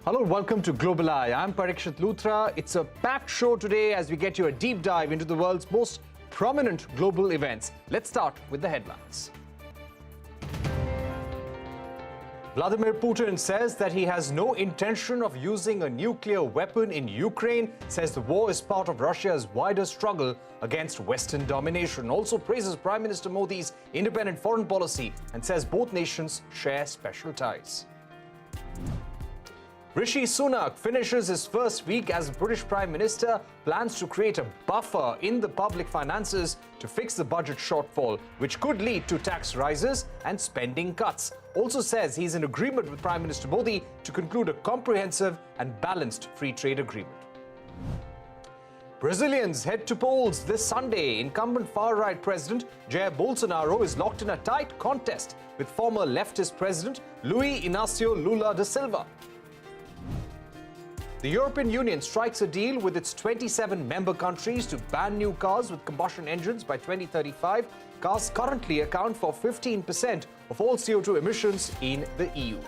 Hello, welcome to Global Eye. I'm Parikshit Luthra. It's a packed show today as we get you a deep dive into the world's most prominent global events. Let's start with the headlines. Vladimir Putin says that he has no intention of using a nuclear weapon in Ukraine, says the war is part of Russia's wider struggle against Western domination. Also praises Prime Minister Modi's independent foreign policy and says both nations share special ties. Rishi Sunak finishes his first week as British Prime Minister, plans to create a buffer in the public finances to fix the budget shortfall, which could lead to tax rises and spending cuts. Also says he's in agreement with Prime Minister Modi to conclude a comprehensive and balanced free trade agreement. Brazilians head to polls this Sunday. Incumbent far-right President Jair Bolsonaro is locked in a tight contest with former leftist President Luiz Inácio Lula da Silva. The European Union strikes a deal with its 27 member countries to ban new cars with combustion engines by 2035. Cars currently account for 15% of all CO2 emissions in the EU.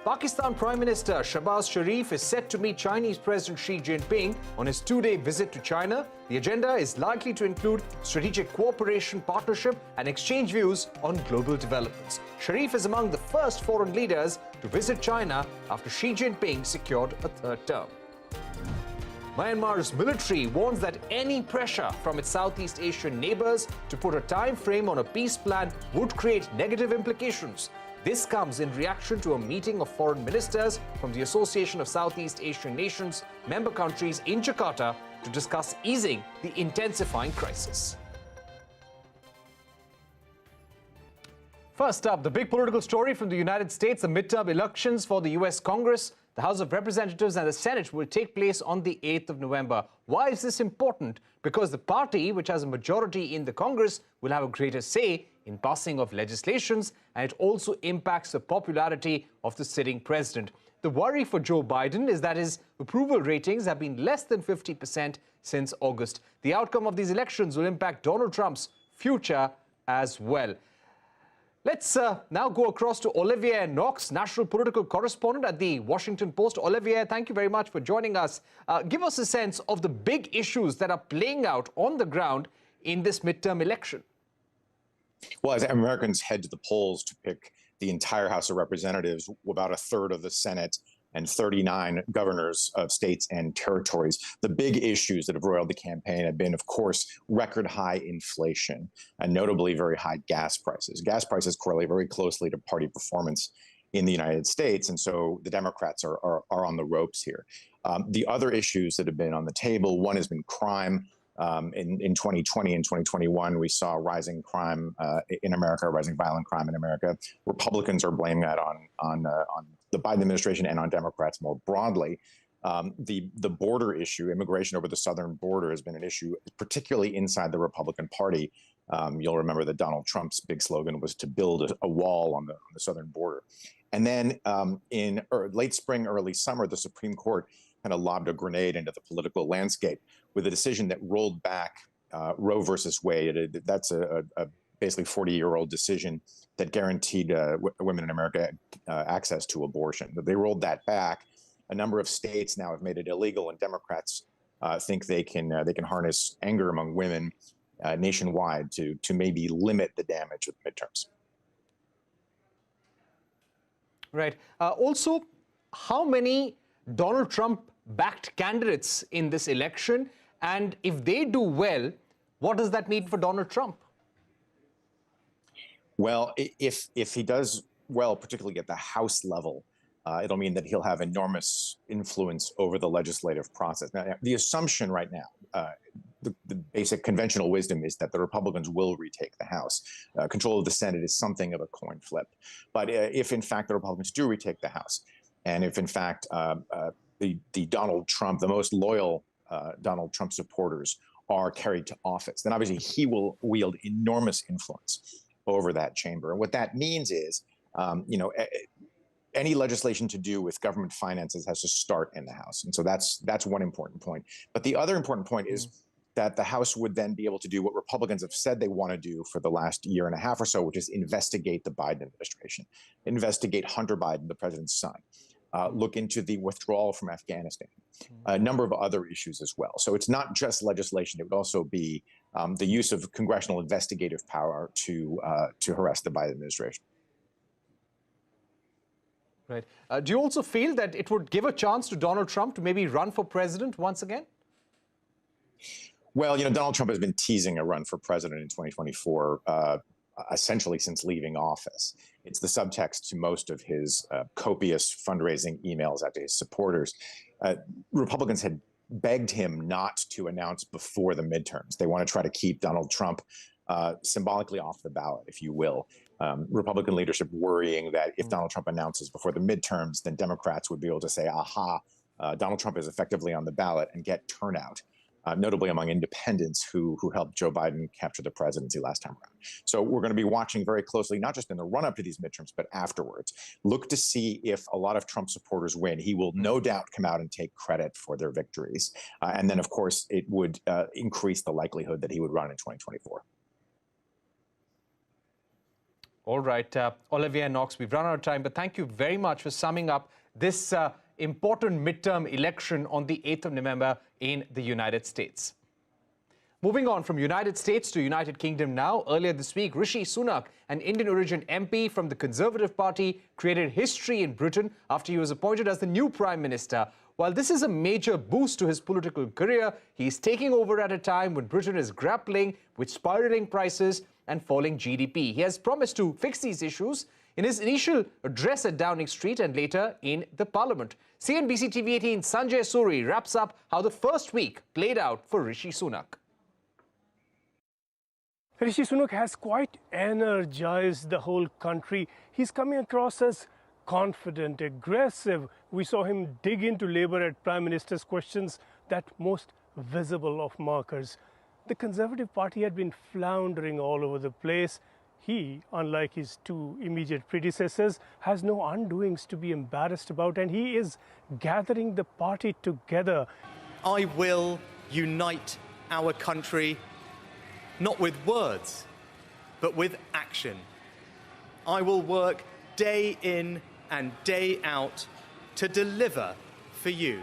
Pakistan Prime Minister Shahbaz Sharif is set to meet Chinese President Xi Jinping on his two-day visit to China. The agenda is likely to include strategic cooperation, partnership, and exchange views on global developments. Sharif is among the first foreign leaders to visit China after Xi Jinping secured a third term. Myanmar's military warns that any pressure from its Southeast Asian neighbors to put a time frame on a peace plan would create negative implications. This comes in reaction to a meeting of foreign ministers from the Association of Southeast Asian Nations member countries in Jakarta to discuss easing the intensifying crisis. First up, the big political story from the United States, the midterm elections for the U.S. Congress. The House of Representatives and the Senate will take place on the 8th of November. Why is this important? Because the party, which has a majority in the Congress, will have a greater say in passing of legislations, and it also impacts the popularity of the sitting president. The worry for Joe Biden is that his approval ratings have been less than 50% since August. The outcome of these elections will impact Donald Trump's future as well. Let's now go across to Olivier Knox, national political correspondent at the Washington Post. Olivier, thank you very much for joining us. Give us a sense of the big issues that are playing out on the ground in this midterm election. Well, as Americans head to the polls to pick the entire House of Representatives, about a third of the Senate, and 39 governors of states and territories, the big issues that have roiled the campaign have been, of course, record high inflation and notably very high gas prices. Gas prices correlate very closely to party performance in the United States, and so the Democrats are on the ropes here. The other issues that have been on the table, one has been crime. In 2020 and 2021, we saw rising crime in America, rising violent crime in America. Republicans are blaming that on the Biden administration and on Democrats more broadly. The border issue, immigration over the southern border, has been an issue, particularly inside the Republican Party. You'll remember that Donald Trump's big slogan was to build a wall on the southern border. And then in late spring, early summer, the Supreme Court kind of lobbed a grenade into the political landscape with a decision that rolled back Roe versus Wade. That's a basically 40-year-old decision that guaranteed women in America access to abortion. But they rolled that back. A number of states now have made it illegal, and Democrats think they can harness anger among women nationwide to maybe limit the damage of the midterms. Right. Also, how many Donald Trump-backed candidates in this election? And if they do well, what does that mean for Donald Trump? Well, if he does well, particularly at the House level, it'll mean that he'll have enormous influence over the legislative process. Now, the assumption right now, the basic conventional wisdom is that the Republicans will retake the House. Control of the Senate is something of a coin flip. But if, in fact, the Republicans do retake the House, and if, in fact, the Donald Trump, the most loyal Donald Trump supporters are carried to office, then obviously he will wield enormous influence over that chamber. And what that means is, any legislation to do with government finances has to start in the House. And so that's one important point. But the other important point is that the House would then be able to do what Republicans have said they want to do for the last year and a half or so, which is investigate the Biden administration, investigate Hunter Biden, the president's son, look into the withdrawal from Afghanistan, a number of other issues as well. So it's not just legislation. It would also be the use of congressional investigative power to harass the Biden administration. Right. Do you also feel that it would give a chance to Donald Trump to maybe run for president once again? Well, Donald Trump has been teasing a run for president in 2024, essentially since leaving office. It's the subtext to most of his copious fundraising emails out to his supporters. Republicans had begged him not to announce before the midterms. They want to try to keep Donald Trump symbolically off the ballot, if you will. Republican leadership worrying that if Donald Trump announces before the midterms, then Democrats would be able to say, aha, Donald Trump is effectively on the ballot and get turnout. Notably among independents who helped Joe Biden capture the presidency last time around. So we're going to be watching very closely, not just in the run-up to these midterms, but afterwards. Look to see if a lot of Trump supporters win. He will no doubt come out and take credit for their victories. And then, of course, it would increase the likelihood that he would run in 2024. All right, Olivia Knox, we've run out of time, but thank you very much for summing up this important midterm election on the 8th of November in the United States. Moving on from United States to United Kingdom now. Earlier this week, Rishi Sunak, an Indian origin MP from the Conservative Party, created history in Britain after he was appointed as the new Prime Minister. While this is a major boost to his political career, he's taking over at a time when Britain is grappling with spiraling prices and falling GDP. He has promised to fix these issues in his initial address at Downing Street and later in the Parliament. CNBC-TV18 Sanjay Suri wraps up how the first week played out for Rishi Sunak. Rishi Sunak has quite energized the whole country. He's coming across as confident, aggressive. We saw him dig into Labour at Prime Minister's questions, that most visible of markers. The Conservative Party had been floundering all over the place. He, unlike his two immediate predecessors, has no undoings to be embarrassed about, and he is gathering the party together. I will unite our country, not with words, but with action. I will work day in and day out to deliver for you.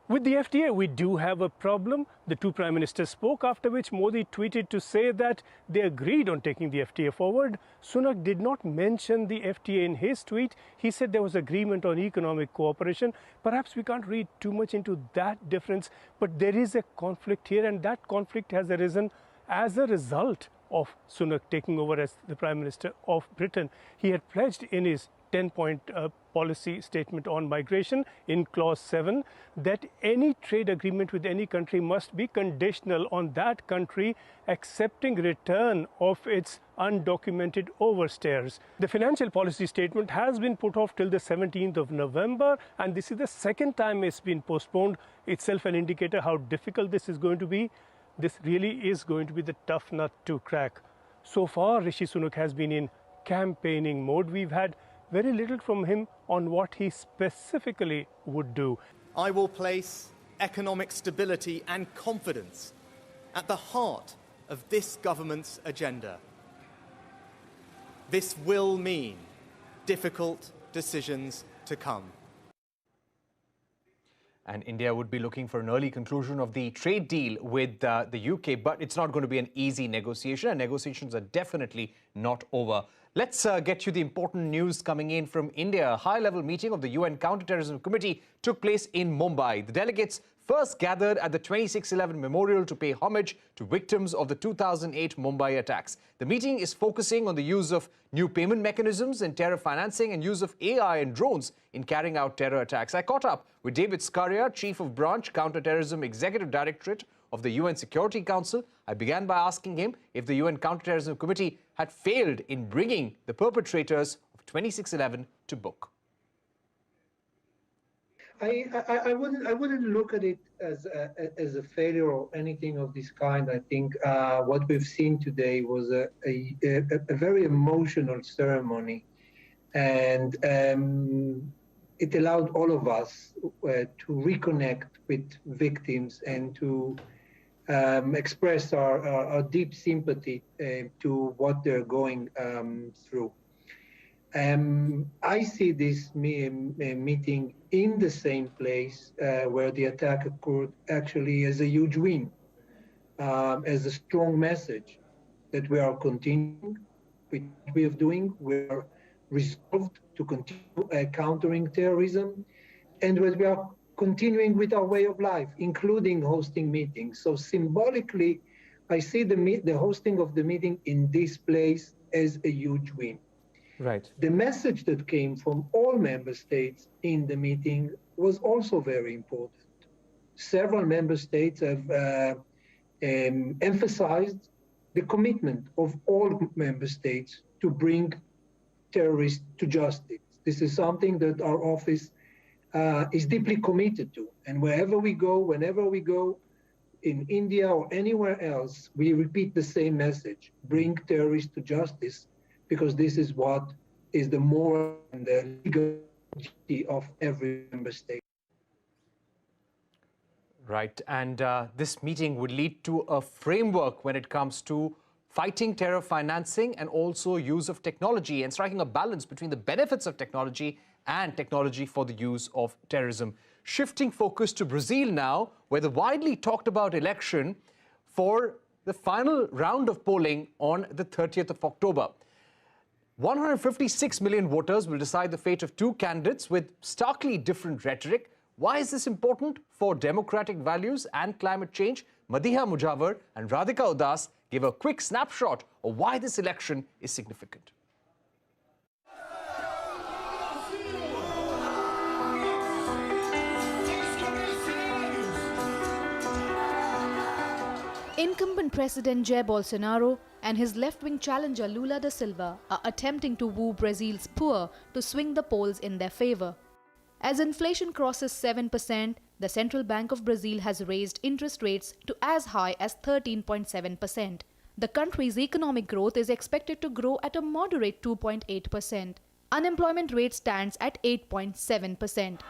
With the FTA, we do have a problem. The two prime ministers spoke, after which Modi tweeted to say that they agreed on taking the FTA forward. Sunak did not mention the FTA in his tweet. He said there was agreement on economic cooperation. Perhaps we can't read too much into that difference, but there is a conflict here, and that conflict has arisen as a result of Sunak taking over as the Prime Minister of Britain. He had pledged in his 10-point policy statement on migration in clause 7 that any trade agreement with any country must be conditional on that country accepting return of its undocumented overstayers. The financial policy statement has been put off till the 17th of November, and this is the second time it's been postponed, itself an indicator how difficult this is going to be. This really is going to be the tough nut to crack. So far, Rishi Sunak has been in campaigning mode. We've had very little from him on what he specifically would do. I will place economic stability and confidence at the heart of this government's agenda. This will mean difficult decisions to come. And India would be looking for an early conclusion of the trade deal with the UK, but it's not going to be an easy negotiation, and negotiations are definitely not over. Let's get you the important news coming in from India. A high-level meeting of the UN Counterterrorism Committee took place in Mumbai. The delegates first gathered at the 2611 Memorial to pay homage to victims of the 2008 Mumbai attacks. The meeting is focusing on the use of new payment mechanisms in terror financing and use of AI and drones in carrying out terror attacks. I caught up with David Scaria, Chief of Branch, Counterterrorism Executive Directorate of the UN Security Council. I began by asking him if the UN Counterterrorism Committee had failed in bringing the perpetrators of 2611 to book. I wouldn't look at it as a failure or anything of this kind. I think what we've seen today was a very emotional ceremony, and it allowed all of us to reconnect with victims and to express our deep sympathy to what they're going through. I see this meeting in the same place where the attack occurred actually as a huge win, as a strong message that we are continuing with what we are doing. We are resolved to continue countering terrorism, and we are continuing with our way of life, including hosting meetings. So symbolically, I see the hosting of the meeting in this place as a huge win. Right. The message that came from all member states in the meeting was also very important. Several member states have emphasized the commitment of all member states to bring terrorists to justice. This is something that our office is deeply committed to. And wherever we go, whenever we go, in India or anywhere else, we repeat the same message: bring terrorists to justice, because this is what is the moral and the legal duty of every member state. Right, and this meeting would lead to a framework when it comes to fighting terror financing and also use of technology, and striking a balance between the benefits of technology and technology for the use of terrorism. Shifting focus to Brazil now, where the widely talked about election for the final round of polling on the 30th of October. 156 million voters will decide the fate of two candidates with starkly different rhetoric. Why is this important for democratic values and climate change? Madiha Mujawar and Radhika Udas give a quick snapshot of why this election is significant. Incumbent President Jair Bolsonaro and his left-wing challenger Lula da Silva are attempting to woo Brazil's poor to swing the polls in their favor. As inflation crosses 7%, the Central Bank of Brazil has raised interest rates to as high as 13.7%. The country's economic growth is expected to grow at a moderate 2.8%. Unemployment rate stands at 8.7%.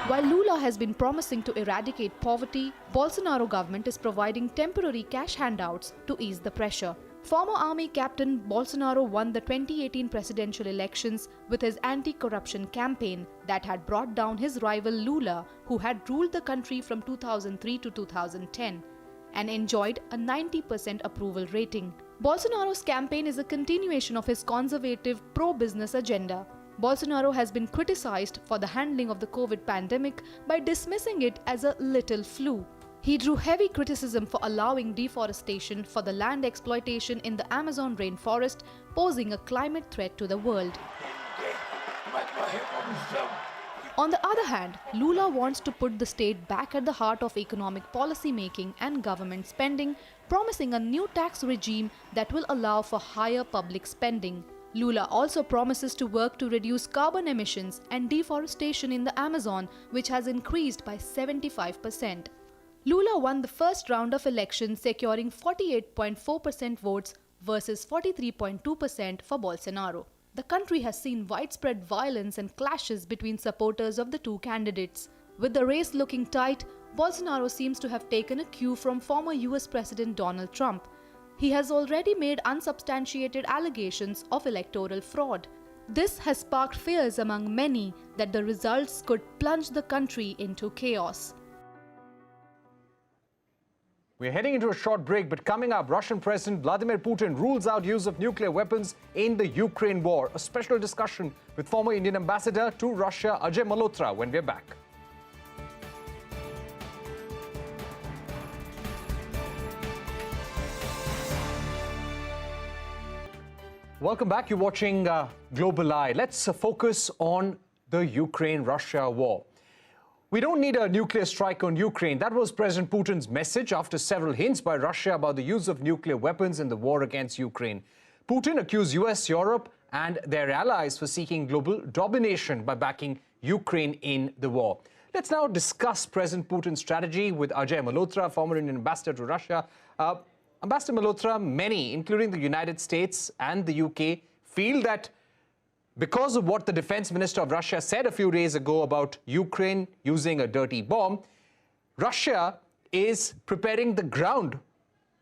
While Lula has been promising to eradicate poverty, Bolsonaro government is providing temporary cash handouts to ease the pressure. Former army captain Bolsonaro won the 2018 presidential elections with his anti-corruption campaign that had brought down his rival Lula, who had ruled the country from 2003 to 2010 and enjoyed a 90% approval rating. Bolsonaro's campaign is a continuation of his conservative pro-business agenda. Bolsonaro has been criticized for the handling of the COVID pandemic by dismissing it as a little flu. He drew heavy criticism for allowing deforestation for the land exploitation in the Amazon rainforest, posing a climate threat to the world. On the other hand, Lula wants to put the state back at the heart of economic policy making and government spending, promising a new tax regime that will allow for higher public spending. Lula also promises to work to reduce carbon emissions and deforestation in the Amazon, which has increased by 75%. Lula won the first round of elections, securing 48.4% votes versus 43.2% for Bolsonaro. The country has seen widespread violence and clashes between supporters of the two candidates. With the race looking tight, Bolsonaro seems to have taken a cue from former U.S. President Donald Trump. He has already made unsubstantiated allegations of electoral fraud. This has sparked fears among many that the results could plunge the country into chaos. We're heading into a short break, but coming up, Russian President Vladimir Putin rules out use of nuclear weapons in the Ukraine war. A special discussion with former Indian ambassador to Russia, Ajay Malhotra, when we're back. Welcome back. You're watching Global Eye. Let's focus on the Ukraine-Russia war. We don't need a nuclear strike on Ukraine. That was President Putin's message after several hints by Russia about the use of nuclear weapons in the war against Ukraine. Putin accused U.S., Europe and their allies for seeking global domination by backing Ukraine in the war. Let's now discuss President Putin's strategy with Ajay Malhotra, former Indian ambassador to Russia. Ambassador Malhotra, many, including the United States and the UK, feel that because of what the defense minister of Russia said a few days ago about Ukraine using a dirty bomb, Russia is preparing the ground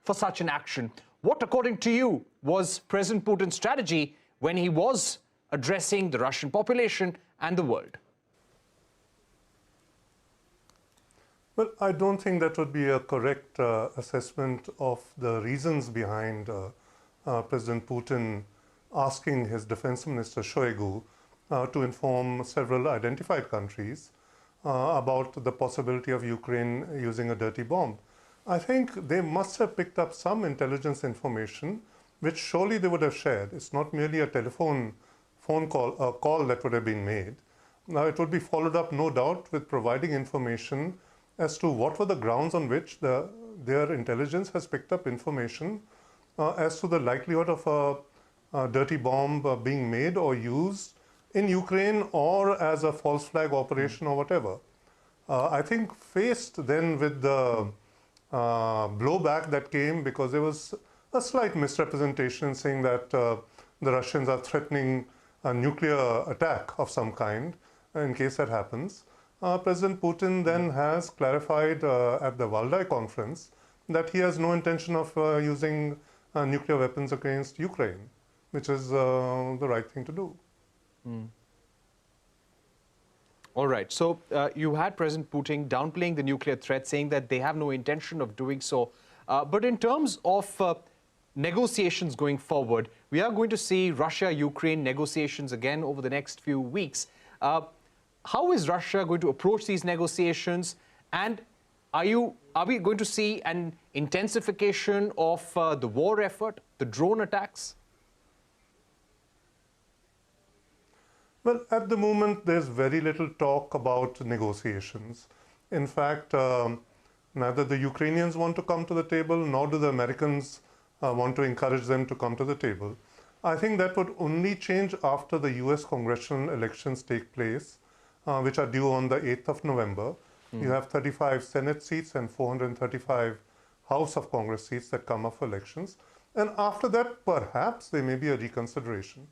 for such an action. What, according to you, was President Putin's strategy when he was addressing the Russian population and the world? Well, I don't think that would be a correct assessment of the reasons behind President Putin asking his defense minister Shoigu to inform several identified countries about the possibility of Ukraine using a dirty bomb. I think they must have picked up some intelligence information, which surely they would have shared. It's not merely a phone call, a call that would have been made. Now, it would be followed up, no doubt, with providing information as to what were the grounds on which their intelligence has picked up information as to the likelihood of a dirty bomb being made or used in Ukraine or as a false flag operation or whatever. I think faced then with the blowback that came because there was a slight misrepresentation saying that the Russians are threatening a nuclear attack of some kind in case that happens. President Putin then has clarified at the Valdai conference that he has no intention of using nuclear weapons against Ukraine, which is the right thing to do. All right. So you had President Putin downplaying the nuclear threat, saying that they have no intention of doing so. But in terms of negotiations going forward, we are going to see Russia-Ukraine negotiations again over the next few weeks. How is Russia going to approach these negotiations? And are we going to see an intensification of the war effort, the drone attacks? Well, at the moment, there's very little talk about negotiations. In fact, neither the Ukrainians want to come to the table, nor do the Americans want to encourage them to come to the table. I think that would only change after the U.S. congressional elections take place, which are due on the 8th of November. You have 35 Senate seats and 435 House of Congress seats that come up for elections. And after that, perhaps there may be a reconsideration.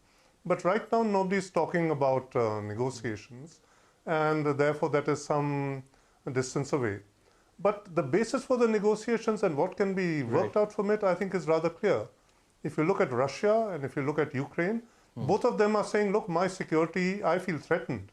But right now, nobody's talking about negotiations, and therefore that is some distance away. But the basis for the negotiations and what can be worked out from it, I think, is rather clear. If you look at Russia and if you look at Ukraine, both of them are saying, look, my security, I feel threatened.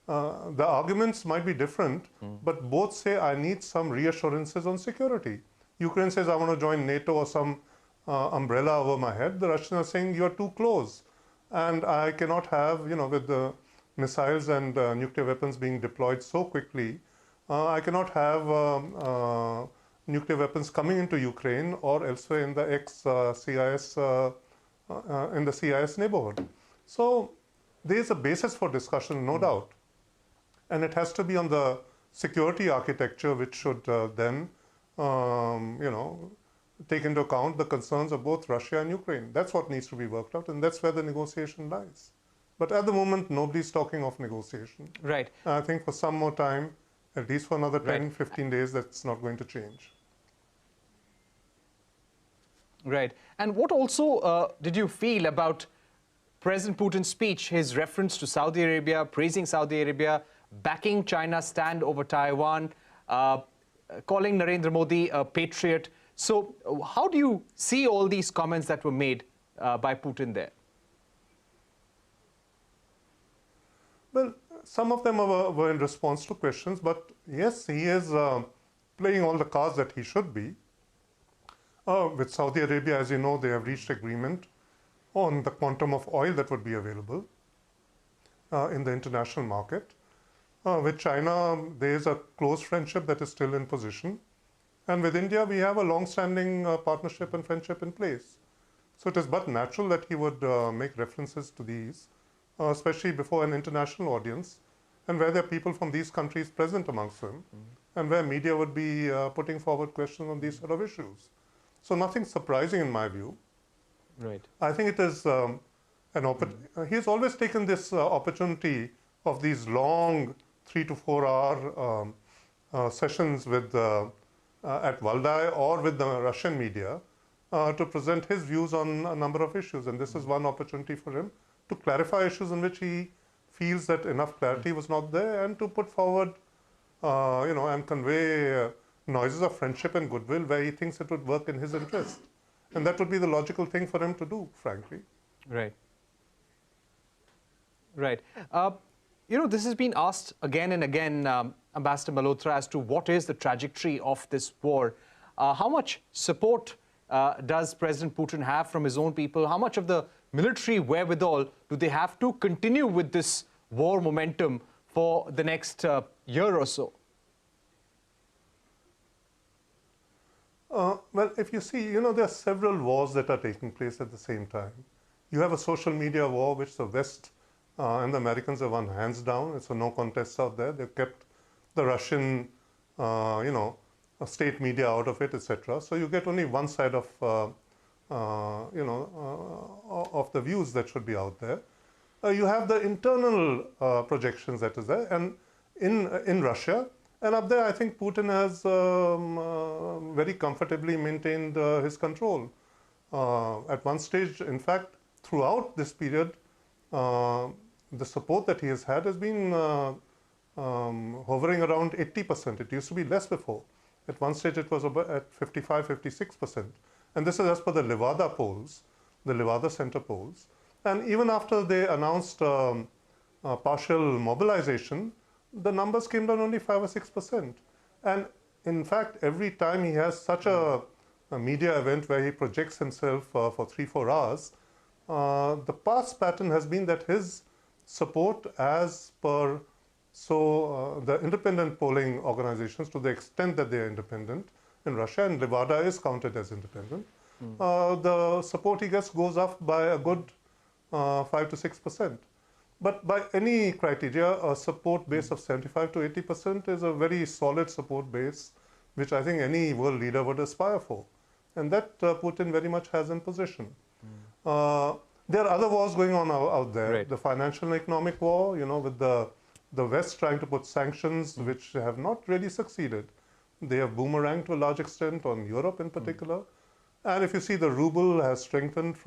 The arguments might be different, but both say, I need some reassurances on security. Ukraine says, I want to join NATO or some umbrella over my head. The Russians are saying, you're too close. And I cannot have, with the missiles and nuclear weapons being deployed so quickly, I cannot have nuclear weapons coming into Ukraine or elsewhere in the ex-CIS, in the CIS neighborhood. So there is a basis for discussion, no doubt. And it has to be on the security architecture, which should then, take into account the concerns of both Russia and Ukraine. That's what needs to be worked out, and that's where the negotiation lies. But at the moment, nobody's talking of negotiation. Right. I think for some more time, at least for another 10, 15 days, that's not going to change. Right. And what also did you feel about President Putin's speech, his reference to Saudi Arabia, praising Saudi Arabia, backing China's stand over Taiwan, calling Narendra Modi a patriot? So how do you see all these comments that were made by Putin there? Well, some of them were in response to questions, but yes, he is playing all the cards that he should be. With Saudi Arabia, as you know, they have reached agreement on the quantum of oil that would be available in the international market. With China, there is a close friendship that is still in position. And with India, we have a long-standing partnership and friendship in place. So it is but natural that he would make references to these, especially before an international audience, and where there are people from these countries present amongst them, and where media would be putting forward questions on these sort of issues. So nothing surprising in my view. Right. I think it is an opportunity. He has always taken this opportunity of these long 3 to 4 hour sessions with at Valdai or with the Russian media to present his views on a number of issues. And this is one opportunity for him to clarify issues in which he feels that enough clarity was not there, and to put forward, and convey noises of friendship and goodwill where he thinks it would work in his interest. And that would be the logical thing for him to do, frankly. Right. Right. This has been asked again and again, Ambassador Malhotra, as to what is the trajectory of this war. How much support does President Putin have from his own people? How much of the military wherewithal do they have to continue with this war momentum for the next year or so? Well, if you see, there are several wars that are taking place at the same time. You have a social media war, which the West and the Americans have won hands down. It's a no contest out there. They've kept the Russian, state media out of it, etc. So you get only one side of, of the views that should be out there. You have the internal projections that is there, and in Russia. And up there, I think Putin has very comfortably maintained his control. At one stage, in fact, throughout this period, the support that he has had has been hovering around 80%. It used to be less before. At one stage, it was about at 55, 56%. And this is as per the Levada polls, the Levada Center polls. And even after they announced partial mobilization, the numbers came down only 5 or 6%. And in fact, every time he has such a media event where he projects himself for 3-4 hours, the past pattern has been that his support as per the independent polling organizations, to the extent that they are independent in Russia, and Levada is counted as independent, the support he gets goes up by a good 5 to 6%. But by any criteria, a support base of 75 to 80% is a very solid support base, which I think any world leader would aspire for. And that Putin very much has in position. There are other wars going on out there. Right. The financial and economic war, with the West trying to put sanctions which have not really succeeded. They have boomeranged to a large extent on Europe in particular. And if you see, the ruble has strengthened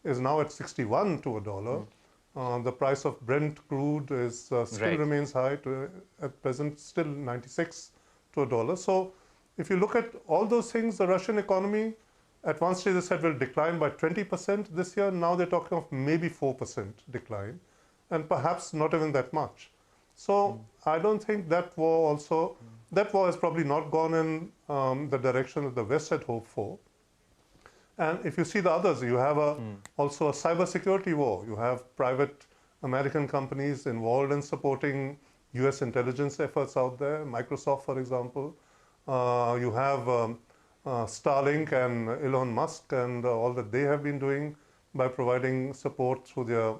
is now at 61 to a dollar. The price of Brent crude is still remains high at present, still 96 to a dollar. So if you look at all those things, the Russian economy at one stage they said will decline by 20% this year. Now they're talking of maybe 4% decline, and perhaps not even that much. So I don't think that war that war has probably not gone in the direction that the West had hoped for. And if you see the others, you have also a cybersecurity war. You have private American companies involved in supporting U.S. intelligence efforts out there, Microsoft, for example. You have Starlink and Elon Musk and all that they have been doing by providing support through their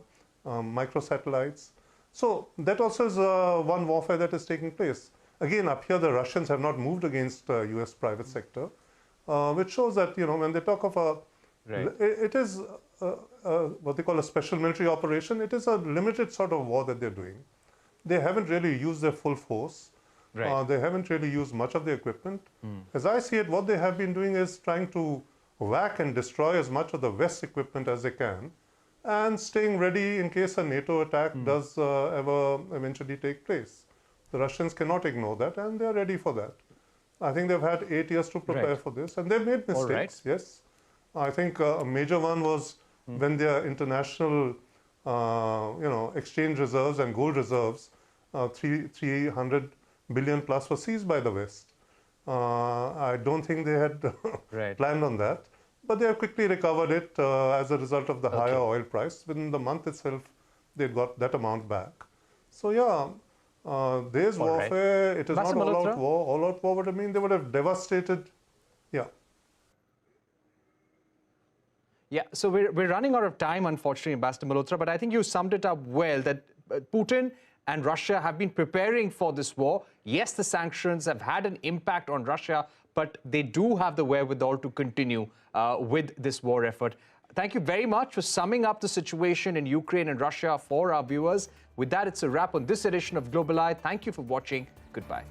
microsatellites. So that also is one warfare that is taking place. Again, up here, the Russians have not moved against U.S. private sector. Which shows that, when they talk of it is what they call a special military operation. It is a limited sort of war that they're doing. They haven't really used their full force. Right. They haven't really used much of the equipment. As I see it, what they have been doing is trying to whack and destroy as much of the West equipment as they can, and staying ready in case a NATO attack does ever eventually take place. The Russians cannot ignore that, and they're ready for that. I think they've had 8 years to prepare for this, and they've made mistakes, yes. I think a major one was when their international, exchange reserves and gold reserves, 300 billion plus, were seized by the West. I don't think they had planned on that, but they have quickly recovered it as a result of the higher oil price. Within the month itself, they got that amount back. So yeah. There's warfare. It is not all-out war. All-out war would mean they would have devastated. Yeah, so we're running out of time, unfortunately, Ambassador Malhotra, but I think you summed it up well, that Putin and Russia have been preparing for this war. Yes, the sanctions have had an impact on Russia, but they do have the wherewithal to continue with this war effort. Thank you very much for summing up the situation in Ukraine and Russia for our viewers. With that, it's a wrap on this edition of Global Eye. Thank you for watching. Goodbye.